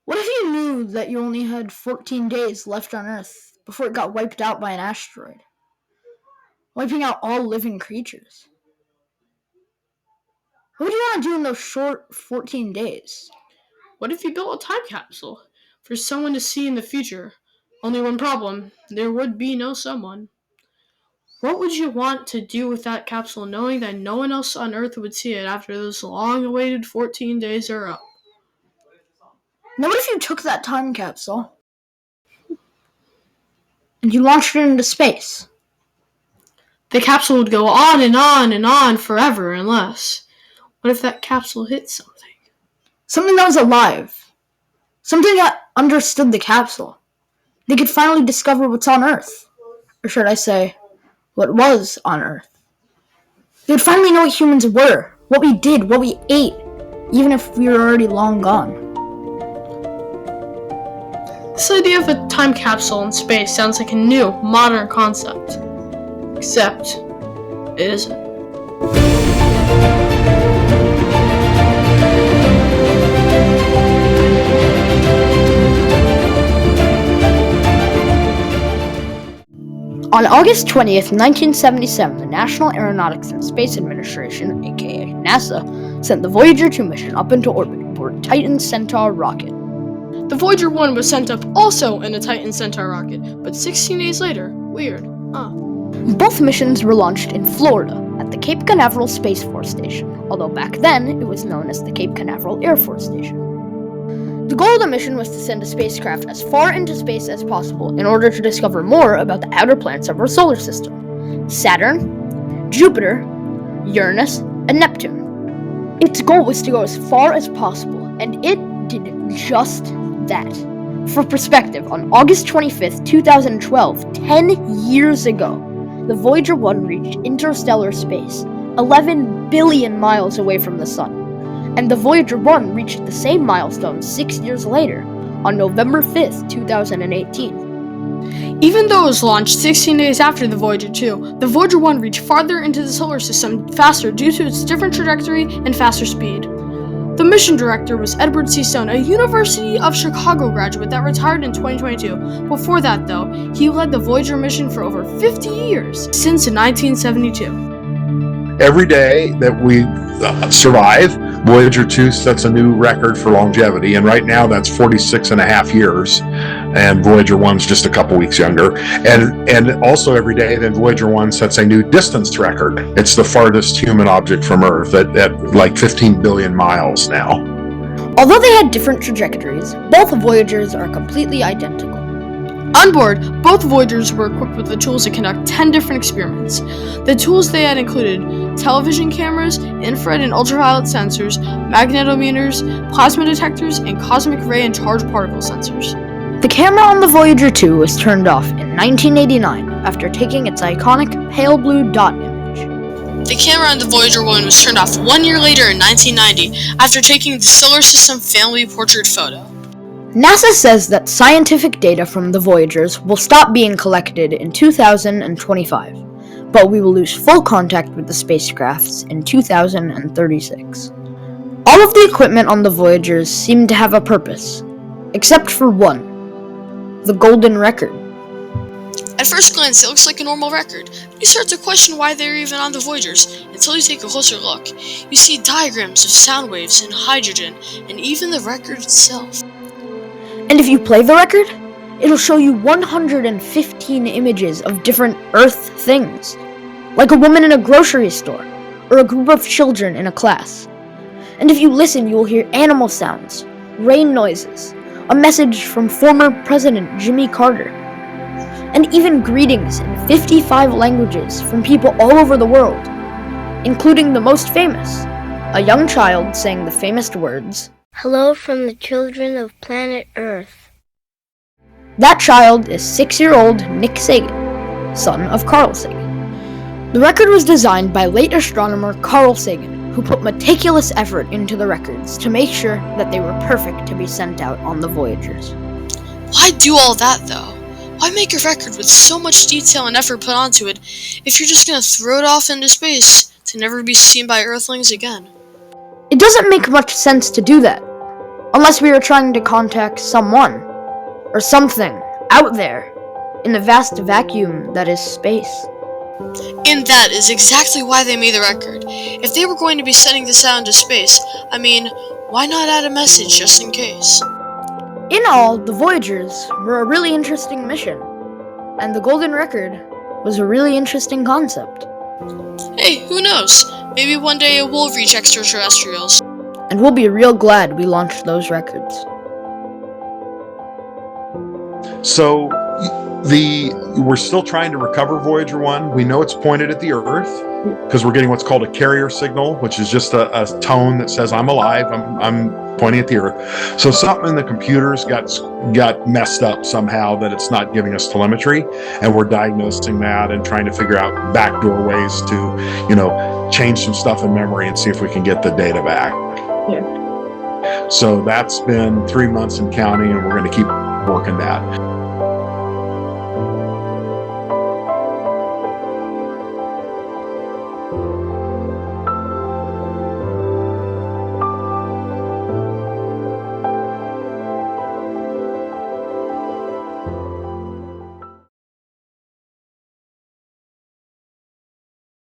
What if you knew that you only had 14 days left on Earth before it got wiped out by an asteroid, wiping out all living creatures? What would you want to do in those short 14 days? What if you built a time capsule for someone to see in the future? Only one problem: there would be no someone. What would you want to do with that capsule knowing that no one else on Earth would see it after those long-awaited 14 days are up? Now what if you took that time capsule and you launched it into space? The capsule would go on and on and on forever unless... What if that capsule hit something? Something that was alive. Something that understood the capsule. They could finally discover what's on Earth. Or should I say, what was on Earth. They would finally know what humans were, what we did, what we ate, even if we were already long gone. This idea of a time capsule in space sounds like a new, modern concept. Except, it isn't. On August 20th, 1977, the National Aeronautics and Space Administration, aka NASA, sent the Voyager 2 mission up into orbit aboard Titan Centaur rocket. The Voyager 1 was sent up also in a Titan Centaur rocket, but 16 days later. Weird, huh? Both missions were launched in Florida at the Cape Canaveral Space Force Station, although back then it was known as the Cape Canaveral Air Force Station. The goal of the mission was to send a spacecraft as far into space as possible in order to discover more about the outer planets of our solar system: Saturn, Jupiter, Uranus, and Neptune. Its goal was to go as far as possible, and it did just that. For perspective, on August 25th, 2012, 10 years ago, the Voyager 1 reached interstellar space, 11 billion miles away from the Sun. And the Voyager 1 reached the same milestone 6 years later, on November 5th, 2018. Even though it was launched 16 days after the Voyager 2, the Voyager 1 reached farther into the solar system faster due to its different trajectory and faster speed. The mission director was Edward C. Stone, a University of Chicago graduate that retired in 2022. Before that, though, he led the Voyager mission for over 50 years, since 1972. Every day that we survive, Voyager 2 sets a new record for longevity, and right now that's 46 and a half years, and Voyager 1's just a couple weeks younger. And also every day then Voyager 1 sets a new distance record. It's the farthest human object from Earth at like 15 billion miles now. Although they had different trajectories, both Voyagers are completely identical. On board, both Voyagers were equipped with the tools to conduct 10 different experiments. The tools they had included television cameras, infrared and ultraviolet sensors, magnetometers, plasma detectors, and cosmic ray and charged particle sensors. The camera on the Voyager 2 was turned off in 1989 after taking its iconic pale blue dot image. The camera on the Voyager 1 was turned off 1 year later in 1990 after taking the Solar System family portrait photo. NASA says that scientific data from the Voyagers will stop being collected in 2025, but we will lose full contact with the spacecrafts in 2036. All of the equipment on the Voyagers seem to have a purpose, except for one: the golden record. At first glance, it looks like a normal record. You start to question why they're even on the Voyagers until you take a closer look. You see diagrams of sound waves and hydrogen, and even the record itself. And if you play the record, it'll show you 115 images of different Earth things, like a woman in a grocery store, or a group of children in a class. And if you listen, you will hear animal sounds, rain noises, a message from former President Jimmy Carter, and even greetings in 55 languages from people all over the world, including the most famous, a young child saying the famous words, "Hello from the children of planet Earth." That child is 6-year-old Nick Sagan, son of Carl Sagan. The record was designed by late astronomer Carl Sagan, who put meticulous effort into the records to make sure that they were perfect to be sent out on the Voyagers. Why do all that, though? Why make a record with so much detail and effort put onto it if you're just gonna throw it off into space to never be seen by Earthlings again? It doesn't make much sense to do that. Unless we were trying to contact someone or something out there in the vast vacuum that is space. And that is exactly why they made the record. If they were going to be sending this out into space, I mean, why not add a message just in case? In all, the Voyagers were a really interesting mission, and the Golden Record was a really interesting concept. Hey, who knows? Maybe one day it will reach extraterrestrials. And we'll be real glad we launched those records. So we're still trying to recover Voyager 1. We know it's pointed at the Earth because we're getting what's called a carrier signal, which is just a tone that says I'm alive, I'm pointing at the Earth. So something in the computers got messed up somehow that it's not giving us telemetry, and we're diagnosing that and trying to figure out backdoor ways to, change some stuff in memory and see if we can get the data back. Yeah. So that's been 3 months and counting, and we're going to keep working that.